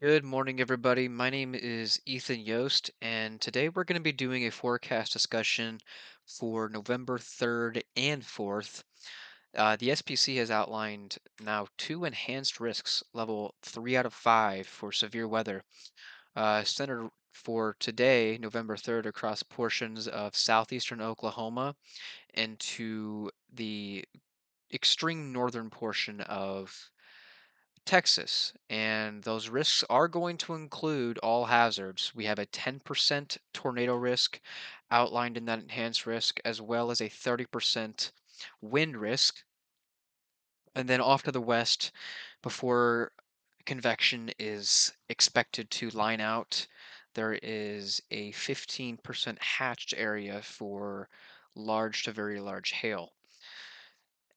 Good morning, everybody. My name is Ethan Yost, and today we're going to be doing a forecast discussion for November 3rd and 4th. The SPC has outlined now two enhanced risks, level 3 out of 5 for severe weather, centered for today, November 3rd, across portions of southeastern Oklahoma and to the extreme northern portion of Texas, and those risks are going to include all hazards. We have a 10% tornado risk outlined in that enhanced risk, as well as a 30% wind risk. And then off to the west, before convection is expected to line out, there is a 15% hatched area for large to very large hail.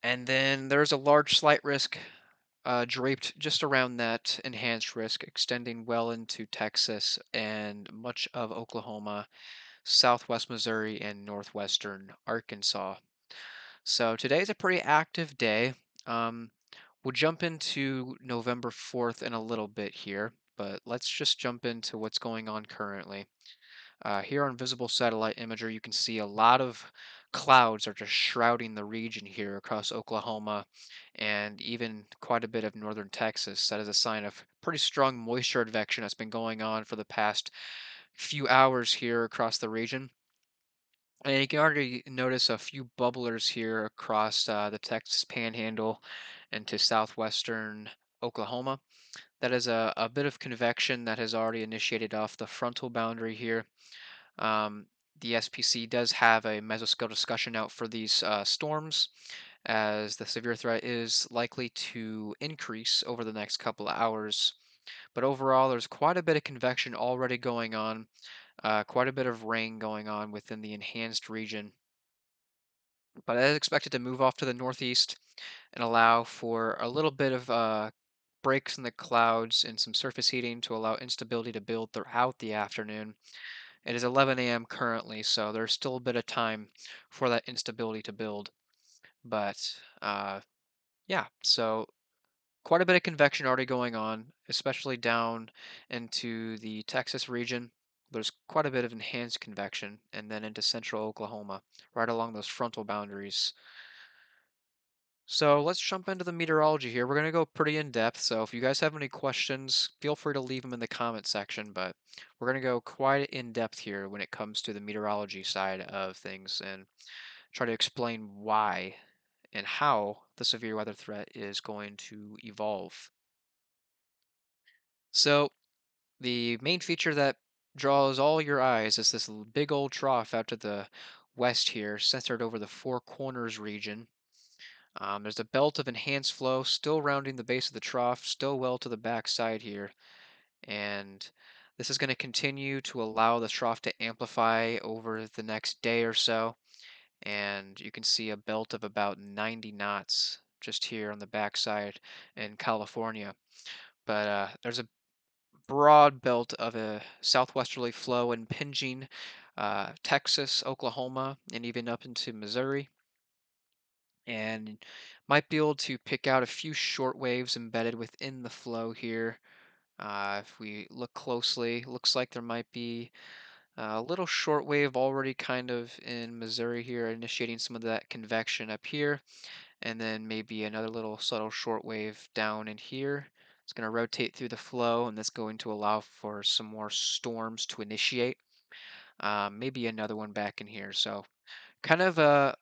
And then there's a large slight risk draped just around that enhanced risk, extending well into Texas and much of Oklahoma, southwest Missouri, and northwestern Arkansas. So today's a pretty active day. Um, we'll jump into November 4th in a little bit here, but let's just jump into what's going on currently. Here on visible satellite imagery, you can see a lot of clouds are just shrouding the region here across Oklahoma and even quite a bit of northern Texas. That is a sign of pretty strong moisture advection that's been going on for the past few hours here across the region. And you can already notice a few bubblers here across the Texas Panhandle into southwestern Oklahoma. That is a bit of convection that has already initiated off the frontal boundary here. um, the SPC does have a mesoscale discussion out for these storms, as the severe threat is likely to increase over the next couple of hours. But overall, there's quite a bit of convection already going on, quite a bit of rain going on within the enhanced region. But that is expected to move off to the northeast and allow for a little bit of breaks in the clouds and some surface heating to allow instability to build throughout the afternoon. It is 11 a.m. currently, so there's still a bit of time for that instability to build. But yeah, so quite a bit of convection already going on, especially down into the Texas region. There's quite a bit of enhanced convection, and then into central Oklahoma, right along those frontal boundaries. So let's jump into the meteorology here. We're going to go pretty in depth. So if you guys have any questions, feel free to leave them in the comment section. But we're going to go quite in depth here when it comes to the meteorology side of things and try to explain why and how the severe weather threat is going to evolve. So the main feature that draws all your eyes is this big old trough out to the west here, centered over the Four Corners region. There's a belt of enhanced flow still rounding the base of the trough, still well to the back side here. And this is going to continue to allow the trough to amplify over the next day or so. And you can see a belt of about 90 knots just here on the backside in California. But there's a broad belt of a southwesterly flow impinging Texas, Oklahoma, and even up into Missouri, and might be able to pick out a few short waves embedded within the flow here. If we look closely, looks like there might be a little short wave already kind of in Missouri here, initiating some of that convection up here, and then maybe another little subtle short wave down in here. It's going to rotate through the flow, and that's going to allow for some more storms to initiate. Maybe another one back in here. So kind of a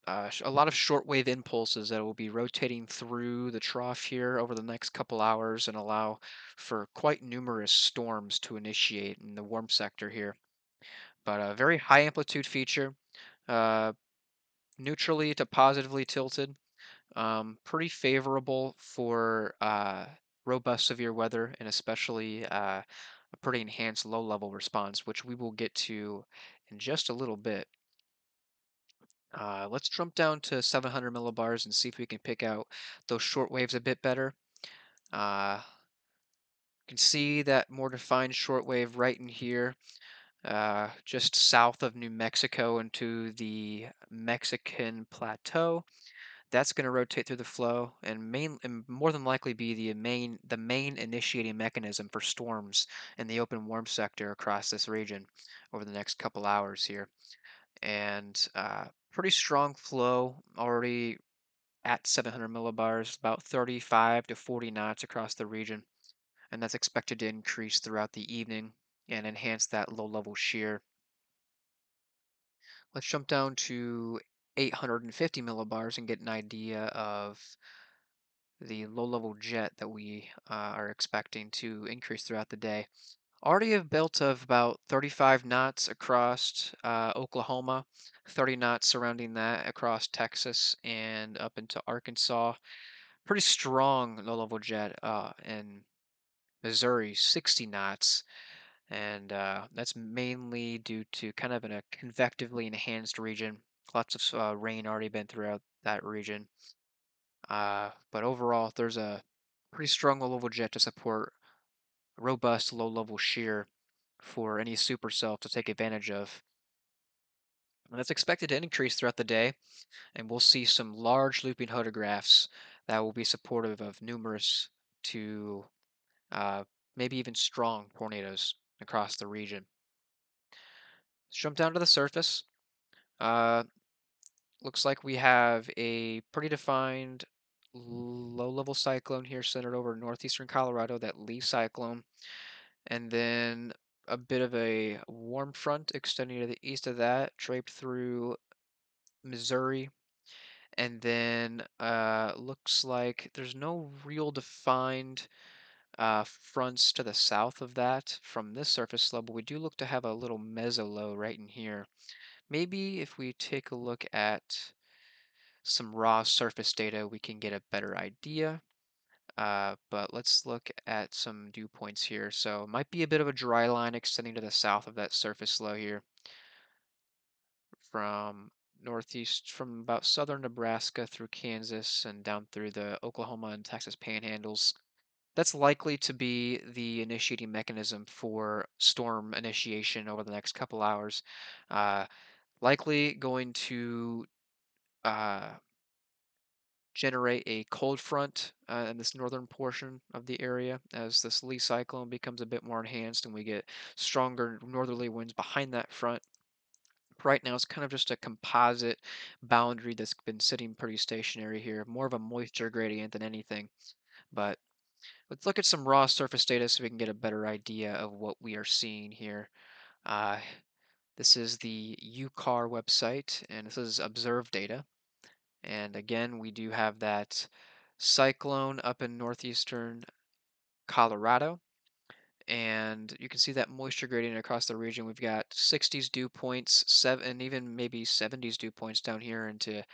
lot of shortwave impulses that will be rotating through the trough here over the next couple hours and allow for quite numerous storms to initiate in the warm sector here. But a very high amplitude feature, uh, neutrally to positively tilted, pretty favorable for robust severe weather and especially a pretty enhanced low level response, which we will get to in just a little bit. Let's jump down to 700 millibars and see if we can pick out those short waves a bit better. You can see that more defined short wave right in here, just south of New Mexico into the Mexican plateau. That's going to rotate through the flow and more than likely be the main initiating mechanism for storms in the open warm sector across this region over the next couple hours here. And pretty strong flow already at 700 millibars, about 35 to 40 knots across the region, and that's expected to increase throughout the evening and enhance that low-level shear. Let's jump down to 850 millibars and get an idea of the low-level jet that we are expecting to increase throughout the day. Already have built of about 35 knots across Oklahoma, 30 knots surrounding that across Texas and up into Arkansas. Pretty strong low-level jet in Missouri, 60 knots, and that's mainly due to kind of in a convectively enhanced region. Lots of rain already been throughout that region. But overall, there's a pretty strong low-level jet to support robust low-level shear for any supercell to take advantage of. And that's expected to increase throughout the day, and we'll see some large looping photographs that will be supportive of numerous to maybe even strong tornadoes across the region. Let's jump down to the surface. Uh, Looks like we have a pretty defined low-level cyclone here centered over northeastern Colorado, that Lee cyclone, and then a bit of a warm front extending to the east of that, draped through Missouri, and then looks like there's no real defined fronts to the south of that from this surface level. We do look to have a little mesolow right in here. Maybe if we take a look at some raw surface data, we can get a better idea. But let's look at some dew points here. So it might be a bit of a dry line extending to the south of that surface low here from northeast, from about southern Nebraska through Kansas and down through the Oklahoma and Texas panhandles. That's likely to be the initiating mechanism for storm initiation over the next couple hours. Uh, Likely going to uh, generate a cold front in this northern portion of the area as this lee cyclone becomes a bit more enhanced and we get stronger northerly winds behind that front. Right now, it's kind of just a composite boundary that's been sitting pretty stationary here, more of a moisture gradient than anything. But let's look at some raw surface data so we can get a better idea of what we are seeing here. Uh, this is the UCAR website, and this is observed data. And again, we do have that cyclone up in northeastern Colorado. And you can see that moisture gradient across the region. We've got 60s dew points, and even maybe 70s dew points down here into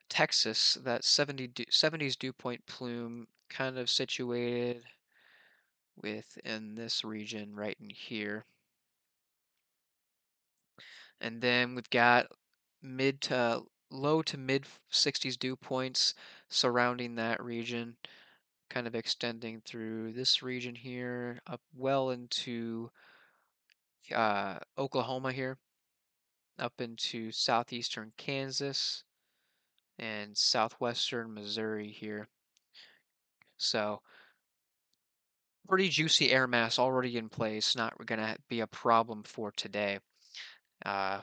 Texas. That 70s dew point plume kind of situated within this region right in here. And then we've got mid to low to mid 60s dew points surrounding that region, kind of extending through this region here, up well into Oklahoma here, up into southeastern Kansas and southwestern Missouri here. So pretty juicy air mass already in place, not going to be a problem for today. Uh,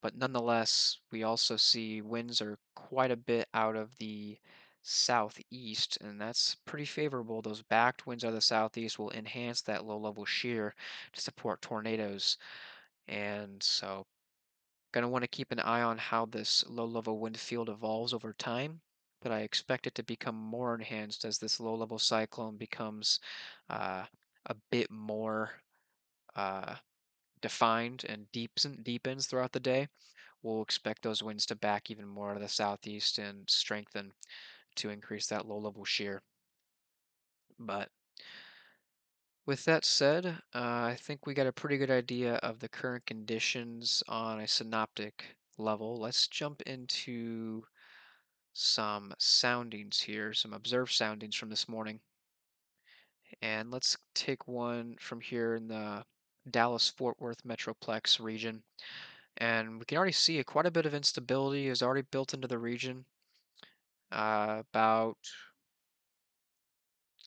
but nonetheless, we also see winds are quite a bit out of the southeast, and that's pretty favorable. Those backed winds out of the southeast will enhance that low level shear to support tornadoes. And so, going to want to keep an eye on how this low level wind field evolves over time. But I expect it to become more enhanced as this low level cyclone becomes uh, a bit more uh, defined and deepens throughout the day. We'll expect those winds to back even more out of the southeast and strengthen to increase that low level shear. But with that said, I think we got a pretty good idea of the current conditions on a synoptic level. Let's jump into some soundings here, some observed soundings from this morning. And let's take one from here in the Dallas-Fort Worth Metroplex region. And we can already see quite a bit of instability is already built into the region. about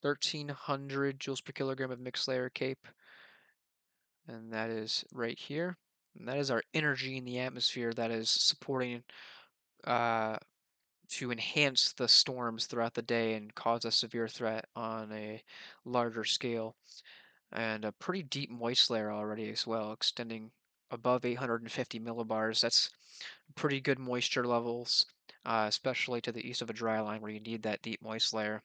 1,300 joules per kilogram of mixed layer CAPE, and that is right here. And that is our energy in the atmosphere that is supporting uh, to enhance the storms throughout the day and cause a severe threat on a larger scale. And a pretty deep moist layer already as well, extending above 850 millibars. That's pretty good moisture levels, especially to the east of a dry line where you need that deep moist layer.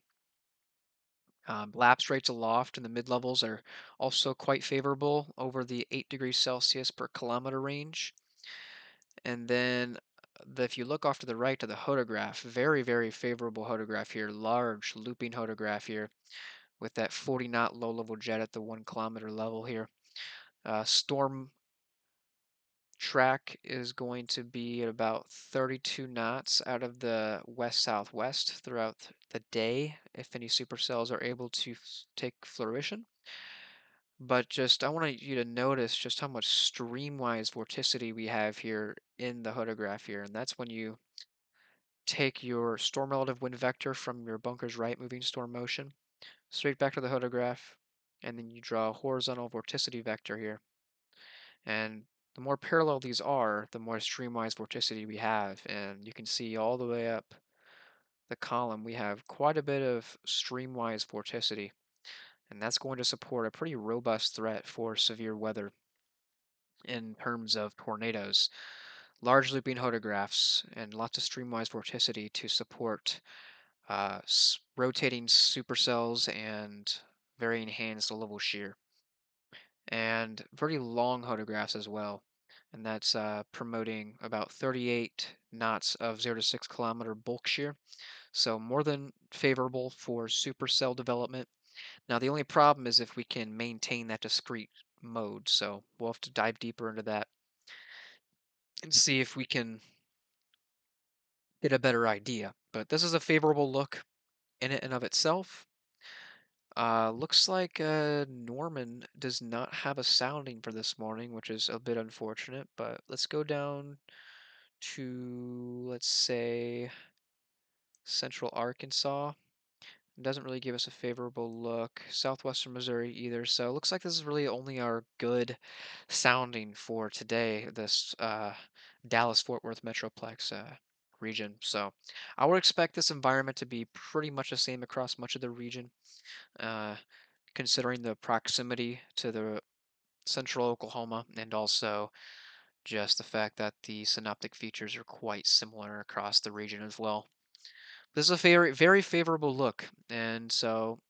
Lapse rates aloft in the mid levels are also quite favorable over the 8 degrees Celsius per kilometer range. And then if you look off to the right to the hodograph, very, very favorable hodograph here, large looping hodograph here with that 40 knot low level jet at the 1 kilometer level here. Storm track is going to be at about 32 knots out of the west southwest throughout the day if any supercells are able to take fruition. But just I want you to notice just how much streamwise vorticity we have here in the hodograph here, and that's when you take your storm relative wind vector from your bunker's right moving storm motion straight back to the hodograph, and then you draw a horizontal vorticity vector here. And the more parallel these are, the more streamwise vorticity we have. And you can see all the way up the column, we have quite a bit of streamwise vorticity. And that's going to support a pretty robust threat for severe weather in terms of tornadoes. Large looping hodographs and lots of streamwise vorticity to support rotating supercells and very enhanced level shear. And very long photographs as well. And that's promoting about 38 knots of 0 to 6 kilometer bulk shear. So more than favorable for supercell development. Now, the only problem is if we can maintain that discrete mode. So we'll have to dive deeper into that and see if we can get a better idea. But this is a favorable look in it and of itself. Looks like Norman does not have a sounding for this morning, which is a bit unfortunate, but let's go down to, let's say, central Arkansas. It doesn't really give us a favorable look. Southwestern Missouri either. So it looks like this is really only our good sounding for today, this Dallas-Fort Worth Metroplex region. So I would expect this environment to be pretty much the same across much of the region. Uh, Considering the proximity to the central Oklahoma and also just the fact that the synoptic features are quite similar across the region as well. This is a very, very favorable look. And so,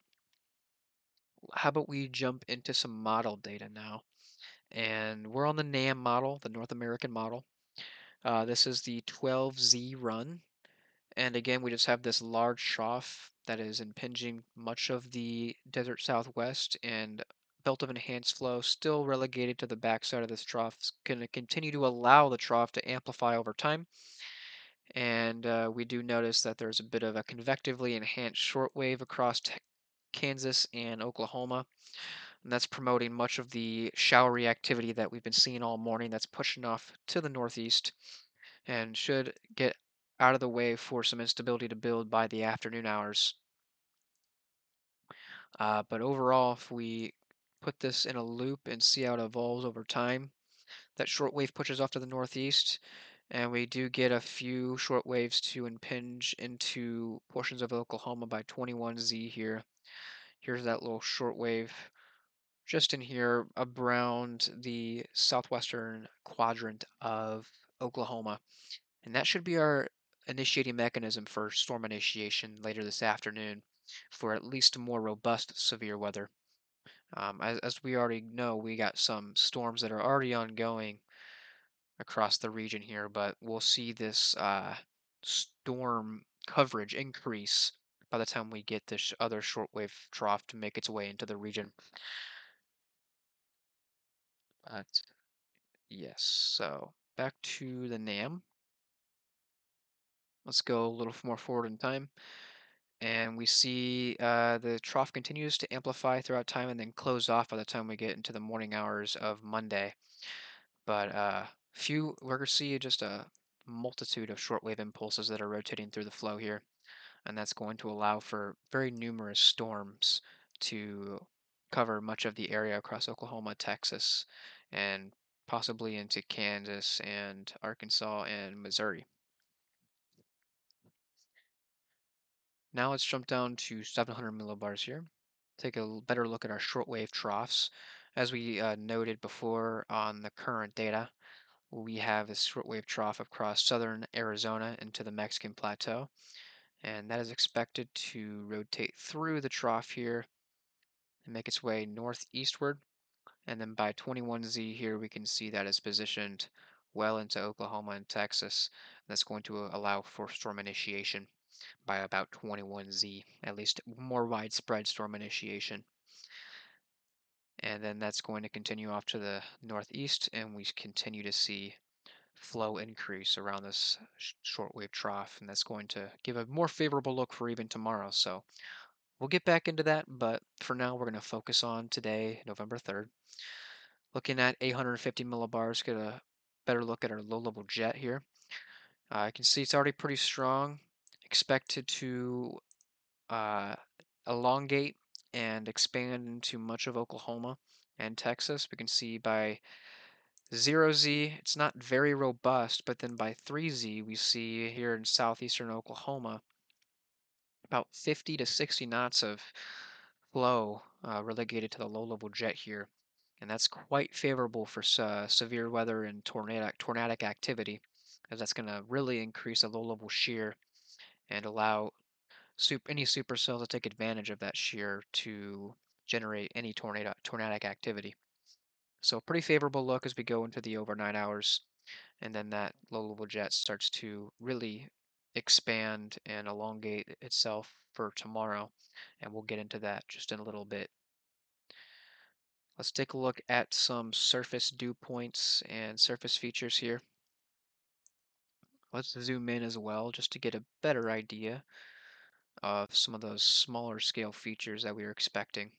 how about we jump into some model data now? And we're on the NAM model, the North American model. This is the 12Z run. And again, we just have this large trough that is impinging much of the desert southwest and belt of enhanced flow still relegated to the backside of this trough. It's going to continue to allow the trough to amplify over time. And we do notice that there's a bit of a convectively enhanced shortwave across Kansas and Oklahoma. And that's promoting much of the showery activity that we've been seeing all morning that's pushing off to the northeast and should get out of the way for some instability to build by the afternoon hours. But overall, if we put this in a loop and see how it evolves over time, that shortwave pushes off to the northeast, and we do get a few shortwaves to impinge into portions of Oklahoma by 21Z here. Here's that little shortwave just in here around the southwestern quadrant of Oklahoma. And that should be our initiating mechanism for storm initiation later this afternoon for at least more robust severe weather. As we already know, we got some storms that are already ongoing across the region here, but we'll see this storm coverage increase by the time we get this other shortwave trough to make its way into the region. But yes, so back to the NAM. Let's go a little more forward in time. And we see the trough continues to amplify throughout time and then close off by the time we get into the morning hours of Monday. But we're going to see just a multitude of shortwave impulses that are rotating through the flow here. and that's going to allow for very numerous storms to cover much of the area across Oklahoma, Texas, and possibly into Kansas and Arkansas and Missouri. Now let's jump down to 700 millibars here. Take a better look at our shortwave troughs. As we noted before on the current data, we have this shortwave trough across southern Arizona into the Mexican plateau, and that is expected to rotate through the trough here and make its way northeastward. And then by 21Z here, we can see that it's positioned well into Oklahoma and Texas. That's going to allow for storm initiation by about 21Z, at least more widespread storm initiation. And then that's going to continue off to the northeast, and we continue to see flow increase around this shortwave trough, and that's going to give a more favorable look for even tomorrow. So we'll get back into that, but for now, we're going to focus on today, November 3rd. Looking at 850 millibars, get a better look at our low level jet here. I can see it's already pretty strong, expected to uh, elongate and expand into much of Oklahoma and Texas. We can see by 0Z, it's not very robust, but then by 3Z, we see here in southeastern Oklahoma about 50 to 60 knots of flow relegated to the low level jet here. And that's quite favorable for severe weather and tornadic activity, as that's going to really increase the low level shear and allow any supercells to take advantage of that shear to generate any tornadic activity. So pretty favorable look as we go into the overnight hours, and then that low level jet starts to really expand and elongate itself for tomorrow, and we'll get into that just in a little bit. Let's take a look at some surface dew points and surface features here. Let's zoom in as well just to get a better idea of some of those smaller scale features that we were expecting.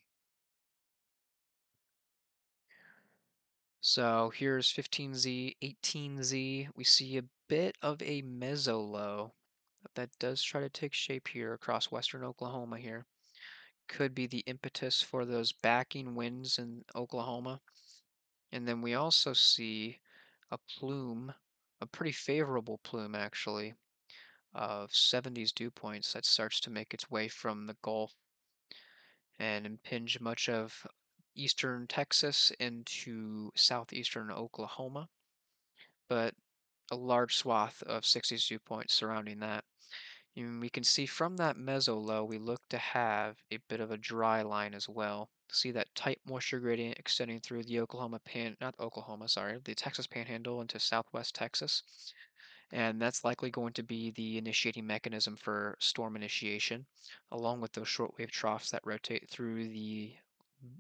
So here's 15Z, 18Z. We see a bit of a meso-low that does try to take shape here across western Oklahoma here. Could be the impetus for those backing winds in Oklahoma. And then we also see a plume, a pretty favorable plume actually, of 70s dew points that starts to make its way from the Gulf and impinge much of eastern Texas into southeastern Oklahoma, but a large swath of 60s dew points surrounding that. And we can see from that meso-low, we look to have a bit of a dry line as well. See that tight moisture gradient extending through the not Oklahoma, sorry, the Texas Panhandle into southwest Texas. And that's likely going to be the initiating mechanism for storm initiation, along with those shortwave troughs that rotate through the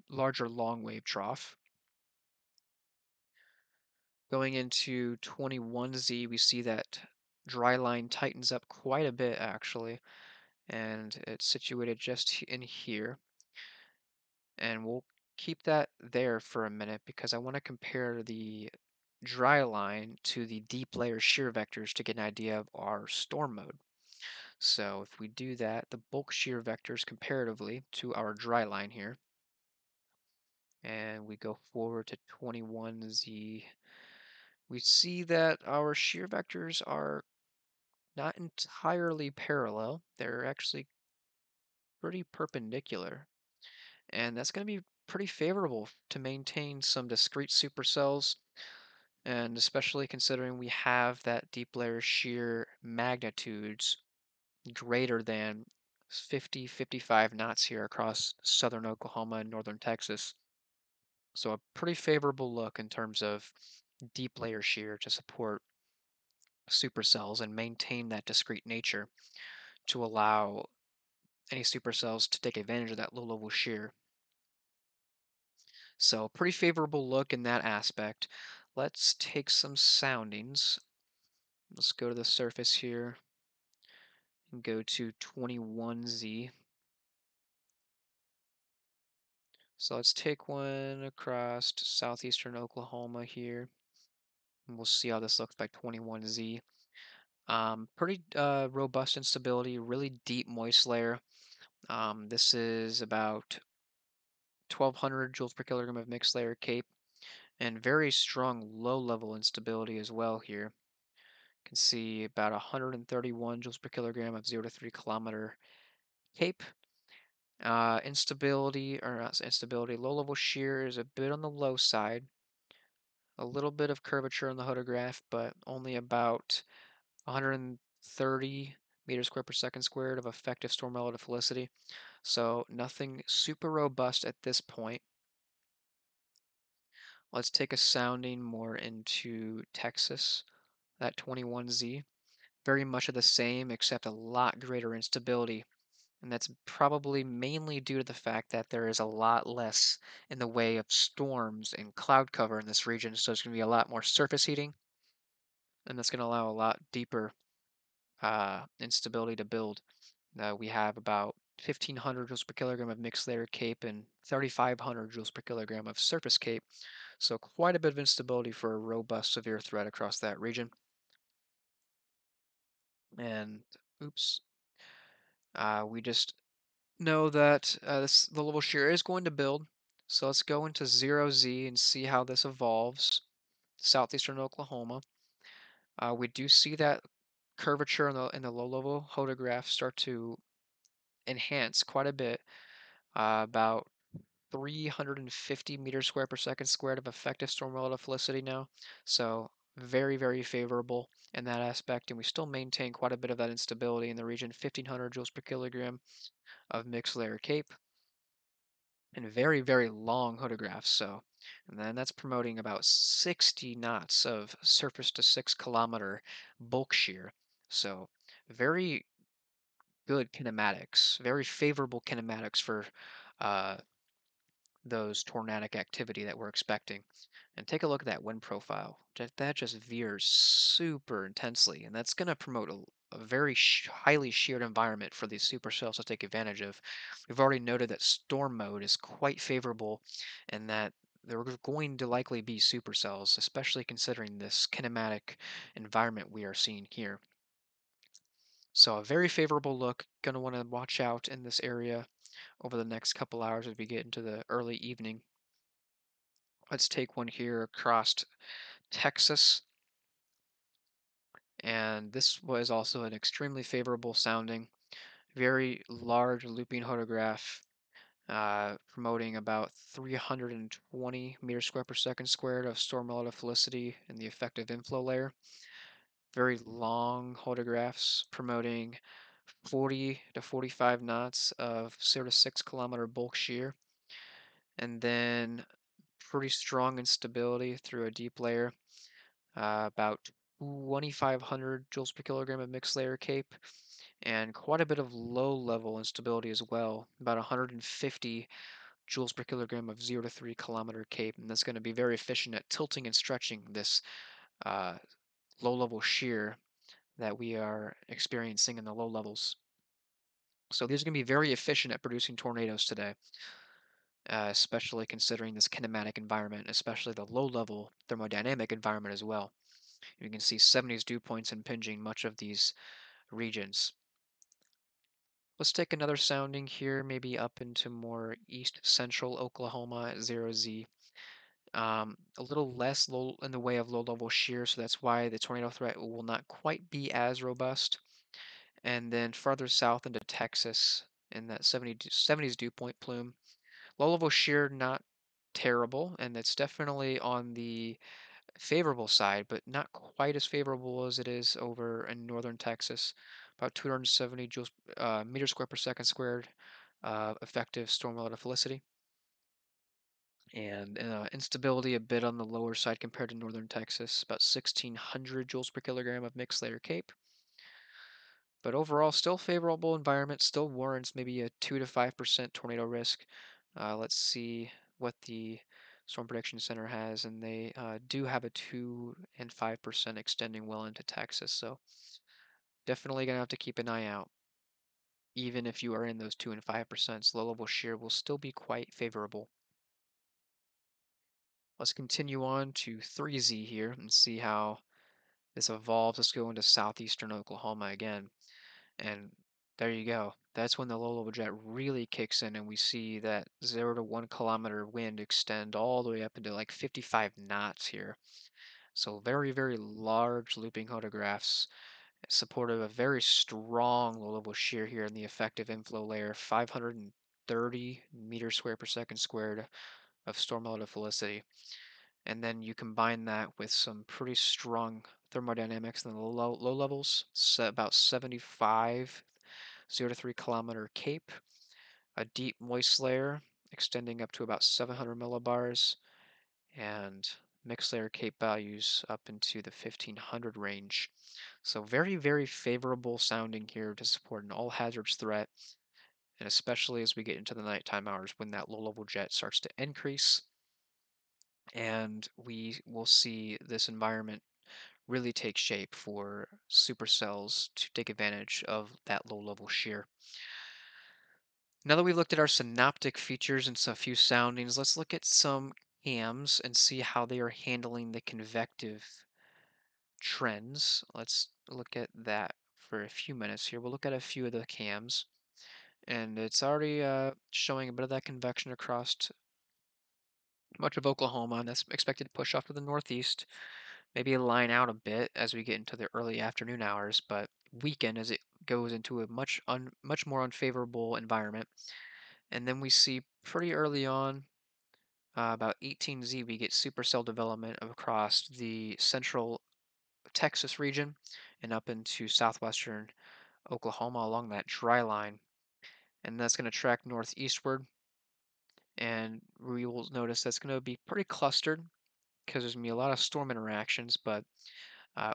larger long wave trough. Going into 21Z, we see that dry line tightens up quite a bit actually, and it's situated just in here. And we'll keep that there for a minute because I want to compare the dry line to the deep layer shear vectors to get an idea of our storm mode. So if we do that, the bulk shear vectors comparatively to our dry line here, and we go forward to 21Z, we see that our shear vectors are not entirely parallel. They're actually pretty perpendicular. And that's going to be pretty favorable to maintain some discrete supercells, and especially considering we have that deep layer shear magnitudes greater than 50, 55 knots here across southern Oklahoma and northern Texas. So a pretty favorable look in terms of deep layer shear to support supercells and maintain that discrete nature to allow any supercells to take advantage of that low level shear. So pretty favorable look in that aspect. Let's take some soundings. Let's go to the surface here and go to 21Z. So let's take one across to southeastern Oklahoma here, and we'll see how this looks by 21Z. Pretty robust instability, really deep moist layer. This is about 1200 joules per kilogram of mixed layer cape, and very strong low level instability as well here. You can see about 131 joules per kilogram of 0 to 3 kilometer cape. Instability, or not instability, low level shear is a bit on the low side. A little bit of curvature on the photograph, but only about 130 meters squared per second squared of effective storm relative felicity. So nothing super robust at this point. Let's take a sounding more into Texas, that 21Z. Very much of the same, except a lot greater instability. And that's probably mainly due to the fact that there is a lot less in the way of storms and cloud cover in this region. So it's going to be a lot more surface heating, and that's going to allow a lot deeper instability to build. We have about 1,500 joules per kilogram of mixed layer cape and 3,500 joules per kilogram of surface cape. So quite a bit of instability for a robust severe threat across that region. And oops, we just know that the level shear is going to build. So let's go into 0Z and see how this evolves. Southeastern Oklahoma. We do see that curvature in the low level photograph start to enhance quite a bit. About 350 meters squared per second squared of effective storm relative felicity now. So very, very favorable in that aspect. And we still maintain quite a bit of that instability in the region, 1,500 joules per kilogram of mixed layer cape, and very, very long photographs. So, and then that's promoting about 60 knots of surface to 6 kilometer bulk shear. So very good kinematics, very favorable kinematics for uh, those tornadic activity that we're expecting. And take a look at that wind profile. That just veers super intensely, and that's going to promote a very highly sheared environment for these supercells to take advantage of. We've already noted that storm mode is quite favorable, and that there are going to likely be supercells, especially considering this kinematic environment we are seeing here. So a very favorable look. Going to want to watch out in this area over the next couple hours as we get into the early evening. Let's take one here across Texas. And this was also an extremely favorable sounding, very large looping photograph, promoting about 320 meters squared per second squared of storm relative felicity in the effective inflow layer. Very long photographs promoting 40 to 45 knots of 0 to 6 kilometer bulk shear, and then pretty strong instability through a deep layer, about 2,500 joules per kilogram of mixed layer cape, and quite a bit of low level instability as well, about 150 joules per kilogram of 0 to 3 kilometer cape. And that's going to be very efficient at tilting and stretching this uh, low level shear that we are experiencing in the low levels. So these are going to be very efficient at producing tornadoes today, especially considering this kinematic environment, especially the low level thermodynamic environment as well. You can see 70s dew points impinging much of these regions. Let's take another sounding here, maybe up into more east central Oklahoma at 0Z. A little less low in the way of low level shear, so that's why the tornado threat will not quite be as robust. And then farther south into Texas in that 70s dew point plume. Low level shear, not terrible, and it's definitely on the favorable side, but not quite as favorable as it is over in northern Texas. About 270 joules, meters squared per second squared effective storm relative felicity. And instability a bit on the lower side compared to northern Texas, about 1,600 joules per kilogram of mixed layer cape. But overall, still favorable environment, still warrants maybe a 2 to 5% tornado risk. Let's see what the Storm Prediction Center has, and they do have a 2 and 5% extending well into Texas. So definitely gonna have to keep an eye out. Even if you are in those 2 and 5%, low level shear will still be quite favorable. Let's continue on to 3Z here and see how This evolves. Let's go into southeastern Oklahoma again. And there you go. That's when the low level jet really kicks in, and we see that 0 to 1 kilometer wind extend all the way up into like 55 knots here. So very, very large looping photographs supportive of a very strong low level shear here in the effective inflow layer, 530 meters square per second squared of storm relative felicity. And then you combine that with some pretty strong thermodynamics in the low levels, about 75 0 to 3 kilometer cape, a deep moist layer extending up to about 700 millibars, and mixed layer cape values up into the 1500 range. So very, very favorable sounding here to support an all hazards threat, and especially as we get into the nighttime hours when that low level jet starts to increase, and we will see this environment really take shape for supercells to take advantage of that low level shear. Now that we've looked at our synoptic features and a few soundings, let's look at some cams and see how they are handling the convective trends. Let's look at that for a few minutes here. We'll look at a few of the cams, and it's already showing a bit of that convection across much of Oklahoma, and that's expected to push off to the northeast, maybe line out a bit as we get into the early afternoon hours, but weaken as it goes into a much more unfavorable environment. And then we see pretty early on, about 18Z, we get supercell development across the central Texas region and up into southwestern Oklahoma along that dry line. And that's going to track northeastward. And we will notice that's going to be pretty clustered because there's going to be a lot of storm interactions. But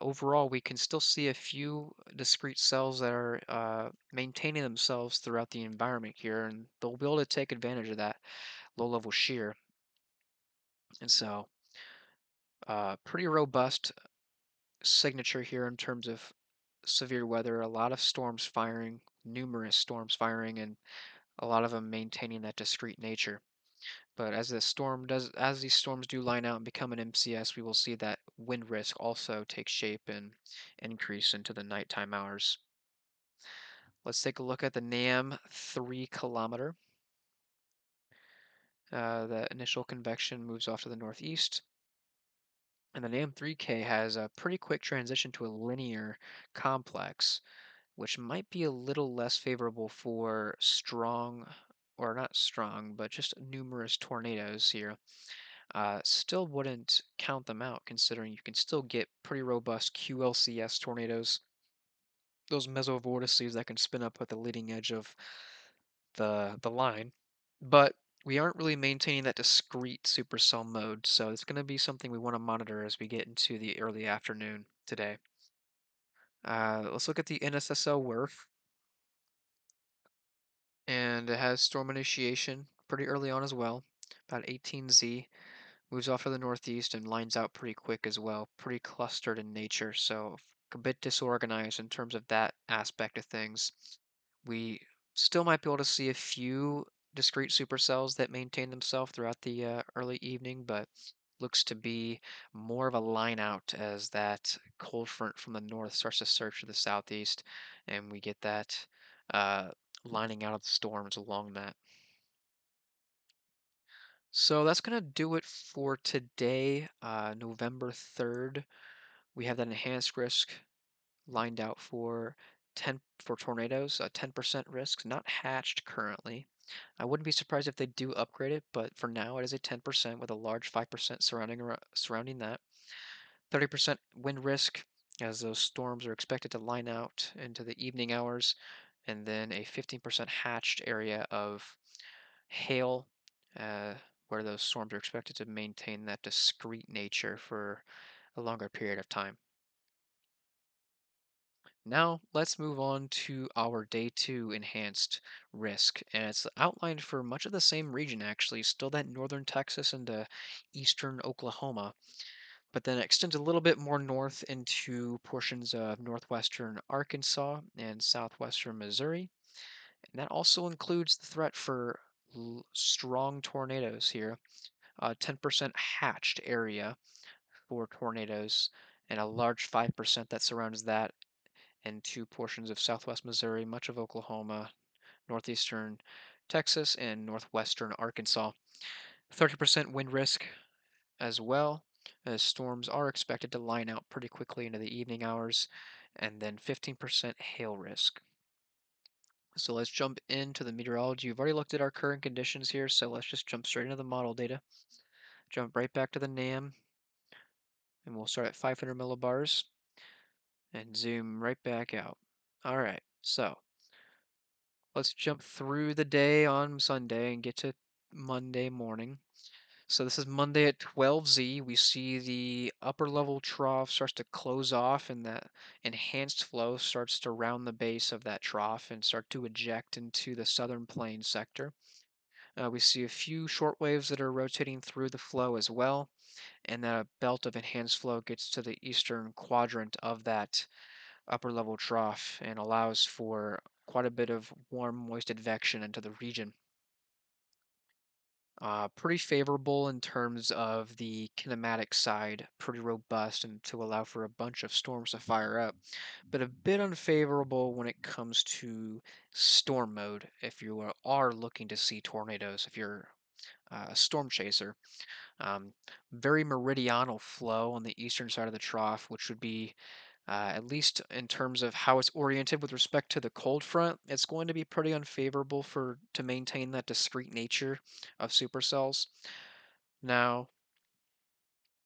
overall, we can still see a few discrete cells that are maintaining themselves throughout the environment here. And they'll be able to take advantage of that low level shear. And so, pretty robust signature here in terms of severe weather, a lot of storms firing, numerous storms firing, and a lot of them maintaining that discrete nature. But as these storms do line out and become an MCS, we will see that wind risk also take shape and increase into the nighttime hours. Let's take a look at the NAM 3 kilometer. The initial convection moves off to the northeast. And the NAM 3K has a pretty quick transition to a linear complex, which might be a little less favorable for strong, or not strong, but just numerous tornadoes here. Still wouldn't count them out considering you can still get pretty robust QLCS tornadoes, those mesovortices that can spin up at the leading edge of the line. But we aren't really maintaining that discrete supercell mode, so it's going to be something we want to monitor as we get into the early afternoon today. Let's look at the NSSL WRF, and it has storm initiation pretty early on as well, about 18Z. Moves off to the northeast and lines out pretty quick as well. Pretty clustered in nature, so a bit disorganized in terms of that aspect of things. We still might be able to see a few discrete supercells that maintain themselves throughout the early evening, but looks to be more of a line out as that cold front from the north starts to surge to the southeast, and we get that uh, lining out of the storms along that. So that's going to do it for today, November 3rd. We have that enhanced risk lined out for 10 for tornadoes, 10% risk, not hatched currently. I wouldn't be surprised if they do upgrade it, but for now it is a 10% with a large 5% surrounding that. 30% wind risk as those storms are expected to line out into the evening hours, and then a 15% hatched area of hail, uh, where those storms are expected to maintain that discrete nature for a longer period of time. Now, let's move on to our day two enhanced risk. And it's outlined for much of the same region, actually, still that northern Texas into eastern Oklahoma, but then it extends a little bit more north into portions of northwestern Arkansas and southwestern Missouri. And that also includes the threat for strong tornadoes here, 10% hatched area for tornadoes, and a large 5% that surrounds that, and two portions of southwest Missouri, much of Oklahoma, northeastern Texas, and northwestern Arkansas. 30% wind risk as well, as storms are expected to line out pretty quickly into the evening hours, and then 15% hail risk. So let's jump into the meteorology. We've already looked at our current conditions here, so let's just jump straight into the model data. Jump right back to the NAM, and we'll start at 500 millibars and zoom right back out. All right, so let's jump through the day on Sunday and get to Monday morning. So this is Monday at 12Z. We see the upper level trough starts to close off, and that enhanced flow starts to round the base of that trough and start to eject into the southern plain sector. We see a few short waves that are rotating through the flow as well, and that a belt of enhanced flow gets to the eastern quadrant of that upper level trough and allows for quite a bit of warm, moist advection into the region. Pretty favorable in terms of the kinematic side, pretty robust and to allow for a bunch of storms to fire up, but a bit unfavorable when it comes to storm mode if you are looking to see tornadoes, if you're a storm chaser. Um, Very meridional flow on the eastern side of the trough, which would be at least in terms of how it's oriented with respect to the cold front, it's going to be pretty unfavorable for to maintain that discrete nature of supercells. Now,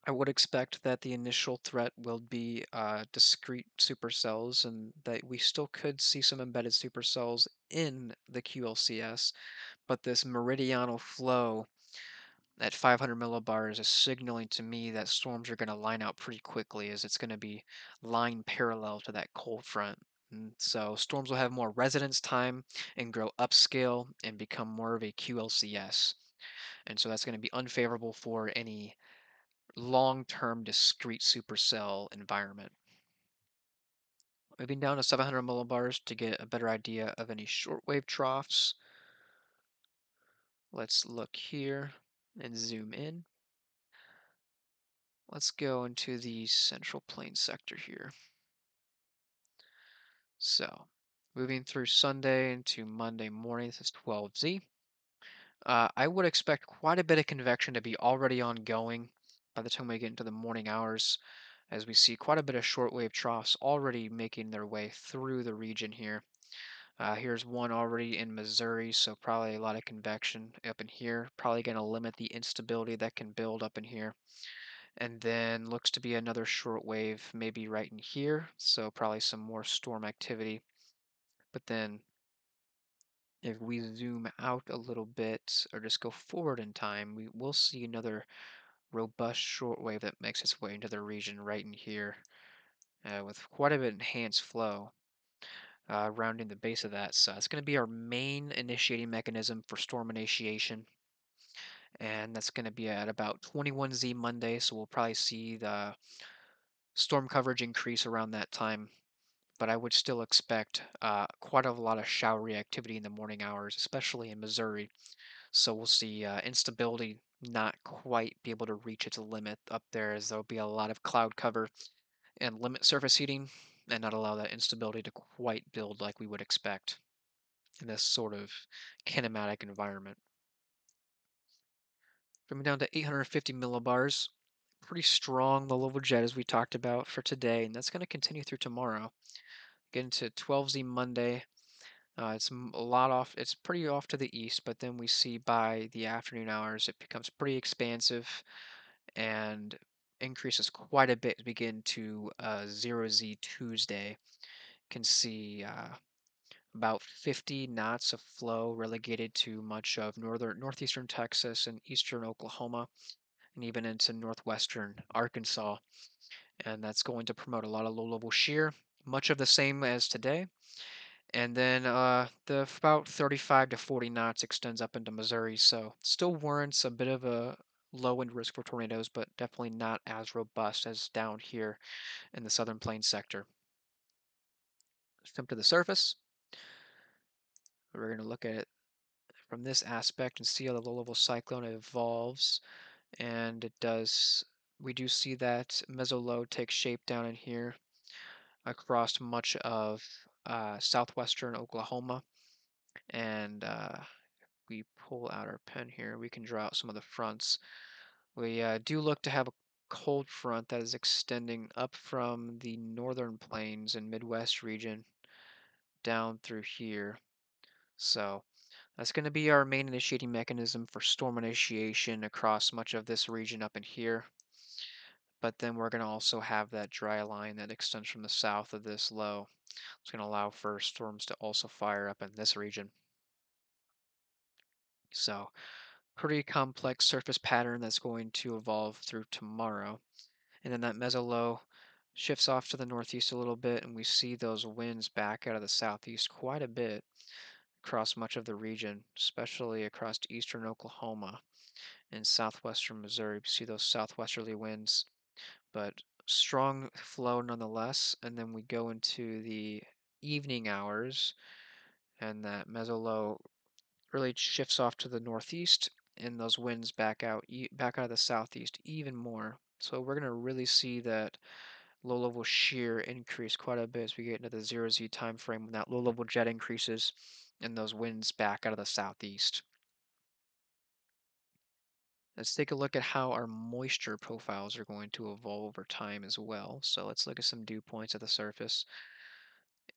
I would expect that the initial threat will be discrete supercells, and that we still could see some embedded supercells in the QLCS, but this meridional flow at 500 millibars is signaling to me that storms are going to line out pretty quickly, as it's going to be line parallel to that cold front. And so storms will have more residence time and grow upscale and become more of a QLCS. And so that's going to be unfavorable for any long-term discrete supercell environment. Moving down to 700 millibars to get a better idea of any shortwave troughs. Let's look here and zoom in. Let's go into the central plain sector here. So, moving through Sunday into Monday morning, this is 12Z. I would expect quite a bit of convection to be already ongoing by the time we get into the morning hours, as we see quite a bit of shortwave troughs already making their way through the region here. Here's one already in Missouri, so probably a lot of convection up in here. Probably going to limit the instability that can build up in here. And then looks to be another short wave, maybe right in here. So probably some more storm activity. But then if we zoom out a little bit or just go forward in time, we will see another robust short wave that makes its way into the region right in here with quite a bit enhanced flow rounding the base of that. So it's going to be our main initiating mechanism for storm initiation. And that's going to be at about 21Z Monday. So we'll probably see the storm coverage increase around that time, but I would still expect quite a lot of showery activity in the morning hours, especially in Missouri. So we'll see instability not quite be able to reach its limit up there, as there'll be a lot of cloud cover and limit surface heating, and not allow that instability to quite build like we would expect in this sort of kinematic environment. Coming down to 850 millibars, pretty strong low level jet as we talked about for today, and that's going to continue through tomorrow. Get into 12Z Monday. A lot off. It's pretty off to the east, but then we see by the afternoon hours it becomes pretty expansive and increases quite a bit. As we get into 0Z Tuesday. Can see about 50 knots of flow relegated to much of northeastern Texas and eastern Oklahoma, and even into northwestern Arkansas. And that's going to promote a lot of low-level shear, much of the same as today. And then the about 35 to 40 knots extends up into Missouri, so still warrants a bit of a low wind risk for tornadoes, but definitely not as robust as down here in the southern plains sector. Let's come to the surface. We're going to look at it from this aspect and see how the low-level cyclone evolves, and it does we do see that mesolow take shape down in here across much of southwestern Oklahoma. And we pull out our pen here, we can draw out some of the fronts. We do look to have a cold front that is extending up from the northern plains and Midwest region down through here. So that's going to be our main initiating mechanism for storm initiation across much of this region up in here. But then we're going to also have that dry line that extends from the south of this low. It's going to allow for storms to also fire up in this region. So pretty complex surface pattern that's going to evolve through tomorrow. And then that mesolow shifts off to the northeast a little bit, and we see those winds back out of the southeast quite a bit across much of the region, especially across eastern Oklahoma and southwestern Missouri. We see those southwesterly winds, but strong flow nonetheless. And then we go into the evening hours, and that mesolow really shifts off to the northeast, and those winds back out of the southeast even more. So we're going to really see that low-level shear increase quite a bit as we get into the 0Z time frame when that low-level jet increases and those winds back out of the southeast. Let's take a look at how our moisture profiles are going to evolve over time as well. So let's look at some dew points at the surface.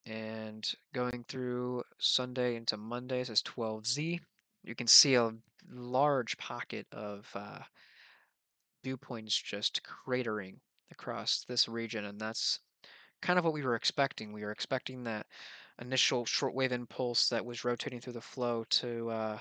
And going through Sunday into Monday, it says 12Z. You can see a large pocket of dew points just cratering across this region, and that's kind of what we were expecting. We were expecting that initial shortwave impulse that was rotating through the flow to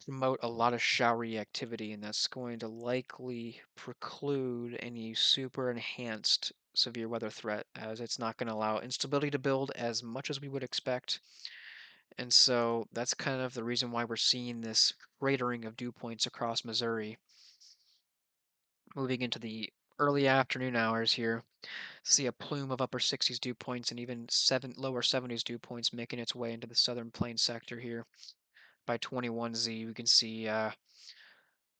promote a lot of showery activity, and that's going to likely preclude any super enhanced severe weather threat, as it's not going to allow instability to build as much as we would expect. And so that's kind of the reason why we're seeing this cratering of dew points across Missouri. Moving into the early afternoon hours here, see a plume of upper 60s dew points and even lower 70s dew points making its way into the southern plains sector here. By 21Z, we can see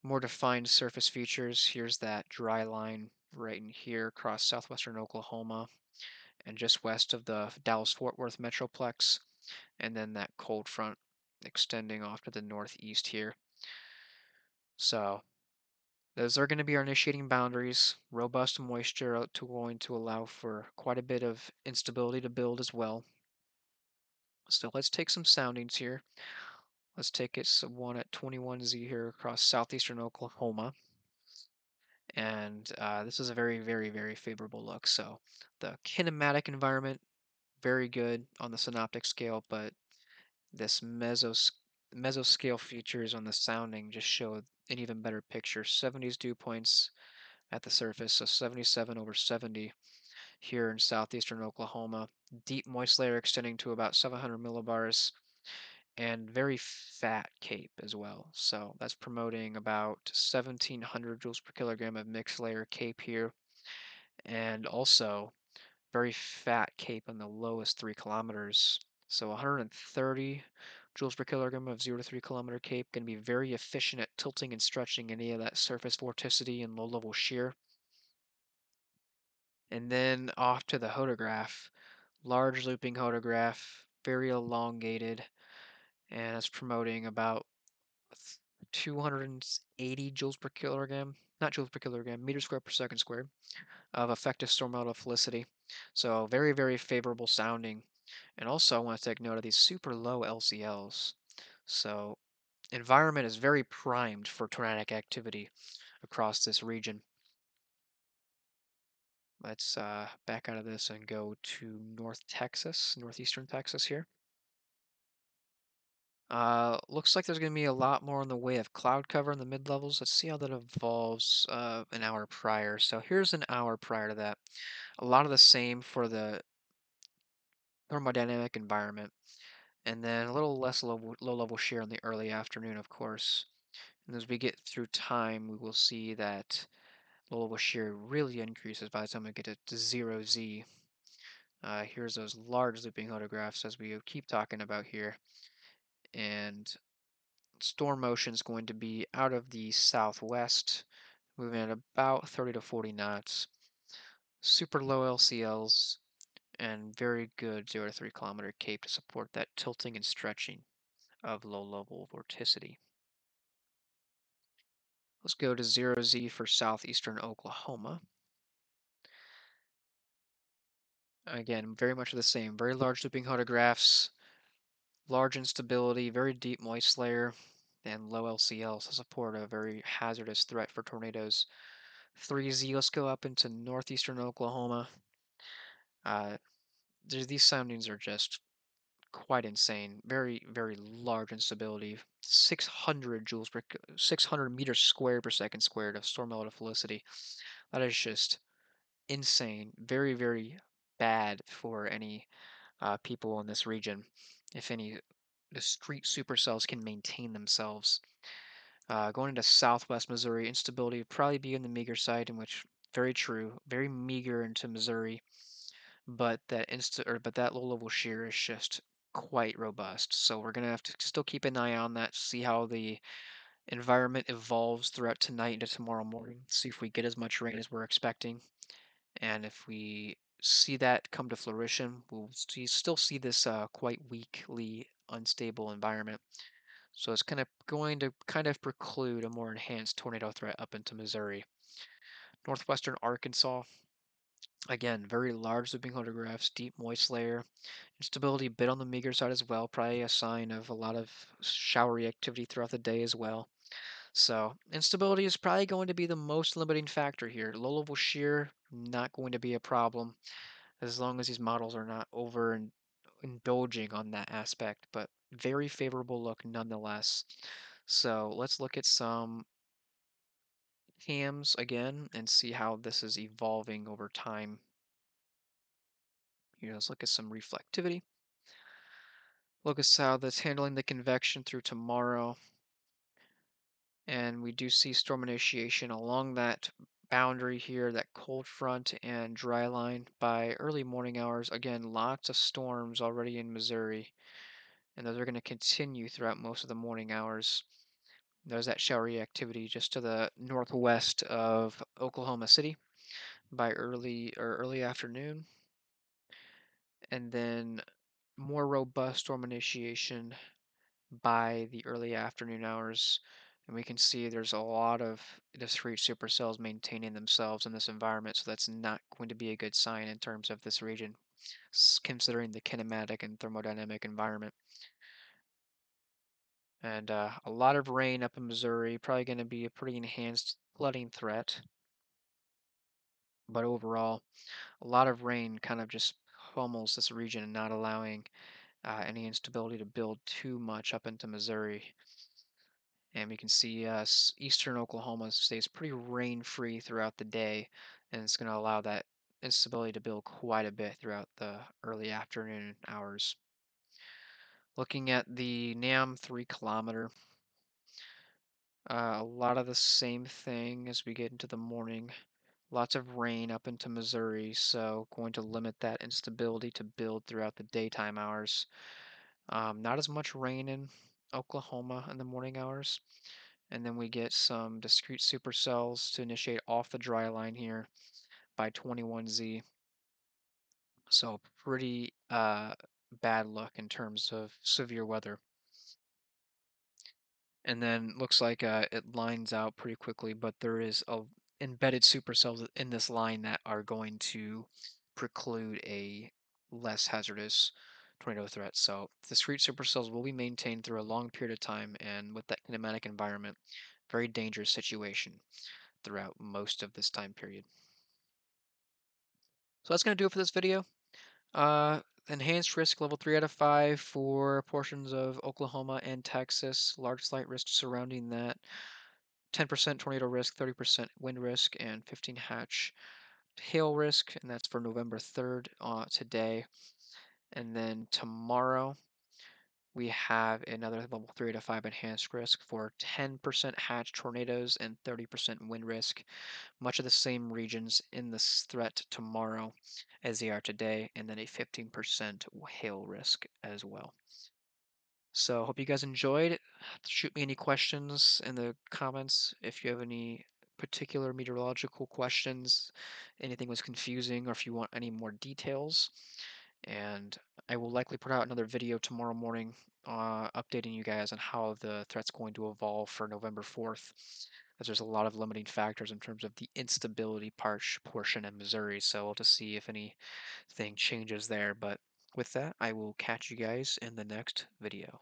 more defined surface features. Here's that dry line right in here across southwestern Oklahoma and just west of the Dallas-Fort Worth Metroplex, and then that cold front extending off to the northeast here. So those are going to be our initiating boundaries. Robust moisture going to allow for quite a bit of instability to build as well. So let's take some soundings here. Let's take it one at 21Z here across southeastern Oklahoma. And this is a very, very, very favorable look. So the kinematic environment, very good on the synoptic scale, but this mesoscale features on the sounding just show an even better picture. 70s dew points at the surface, so 77 over 70 here in southeastern Oklahoma. Deep moist layer extending to about 700 millibars and very fat cape as well. So that's promoting about 1700 joules per kilogram of mixed layer cape here, and also very fat cape in the lowest 3 kilometers. So 130 joules per kilogram of 0 to 3 kilometer cape can be very efficient at tilting and stretching any of that surface vorticity and low level shear. And then off to the hodograph, large looping hodograph, very elongated, and it's promoting about 280 joules per kilogram, not joules per kilogram, meters squared per second squared of effective storm out felicity. So very, very favorable sounding. And also I want to take note of these super low LCLs. So environment is very primed for tornadic activity across this region. Let's back out of this and go to northeastern Texas here. Looks like there's going to be a lot more in the way of cloud cover in the mid levels. Let's see how that evolves an hour prior. So here's an hour prior to that. A lot of the same for the thermodynamic environment, and then a little less low level shear in the early afternoon, of course. And as we get through time, we will see that low level shear really increases by the time we get to 0Z. Here's those large looping photographs as we keep talking about here. And storm motion is going to be out of the southwest, moving at about 30 to 40 knots. Super low LCLs and very good 0 to 3 kilometer cape to support that tilting and stretching of low level vorticity. Let's go to 0Z for southeastern Oklahoma. Again, very much the same. Very large looping photographs, large instability, very deep moist layer, and low LCLs to support a very hazardous threat for tornadoes. 3Z, let's go up into northeastern Oklahoma. Uh, these soundings are just quite insane. Very, very large instability. 600 joules per, 600 meters squared per second squared of storm electrophilicidity. That is just insane. Very, very bad for any people in this region. If any discrete supercells can maintain themselves. Going into southwest Missouri, instability would probably be in the meager side, in which very true, very meager into Missouri, but that low level shear is just quite robust. So we're gonna have to still keep an eye on that, see how the environment evolves throughout tonight into tomorrow morning, see if we get as much rain as we're expecting, and if we see that come to fruition, still see this quite weakly unstable environment. So it's going to kind of preclude a more enhanced tornado threat up into Missouri. Northwestern Arkansas, again, very large looping photographs, deep moist layer. Instability a bit on the meager side as well, probably a sign of a lot of showery activity throughout the day as well. So instability is probably going to be the most limiting factor here. Low level shear, not going to be a problem as long as these models are not indulging on that aspect, but very favorable look nonetheless. So let's look at some cams again and see how this is evolving over time. Here, let's look at some reflectivity. Look at how that's handling the convection through tomorrow. And we do see storm initiation along that boundary here, that cold front and dry line by early morning hours. Again, lots of storms already in Missouri, and those are going to continue throughout most of the morning hours. There's that showery activity just to the northwest of Oklahoma City by early afternoon, and then more robust storm initiation by the early afternoon hours. And we can see there's a lot of discrete supercells maintaining themselves in this environment, so that's not going to be a good sign in terms of this region, considering the kinematic and thermodynamic environment. And a lot of rain up in Missouri, probably going to be a pretty enhanced flooding threat. But overall, a lot of rain kind of just pummels this region and not allowing any instability to build too much up into Missouri. And we can see eastern Oklahoma stays pretty rain-free throughout the day, and it's going to allow that instability to build quite a bit throughout the early afternoon hours. Looking at the NAM 3 kilometer, a lot of the same thing as we get into the morning. Lots of rain up into Missouri, so going to limit that instability to build throughout the daytime hours. Not as much rain in Oklahoma in the morning hours. And then we get some discrete supercells to initiate off the dry line here by 21Z. So pretty bad luck in terms of severe weather. And then looks like it lines out pretty quickly, but there is embedded supercells in this line that are going to preclude a less hazardous tornado threat. So discrete supercells will be maintained through a long period of time, and with that kinematic environment, very dangerous situation throughout most of this time period. So that's going to do it for this video. Uh, Enhanced risk level 3 out of 5 for portions of Oklahoma and Texas. Large slight risk surrounding that. 10% tornado risk, 30% wind risk, and 15 hatch hail risk. And that's for November 3rd today. And then tomorrow, we have another level 3 to 5 enhanced risk for 10% hatch tornadoes and 30% wind risk. Much of the same regions in this threat tomorrow as they are today, and then a 15% hail risk as well. So hope you guys enjoyed. Shoot me any questions in the comments if you have any particular meteorological questions, anything was confusing, or if you want any more details. And I will likely put out another video tomorrow morning updating you guys on how the threat's going to evolve for November 4th, as there's a lot of limiting factors in terms of the instability portion in Missouri. So we'll just see if anything changes there. But with that, I will catch you guys in the next video.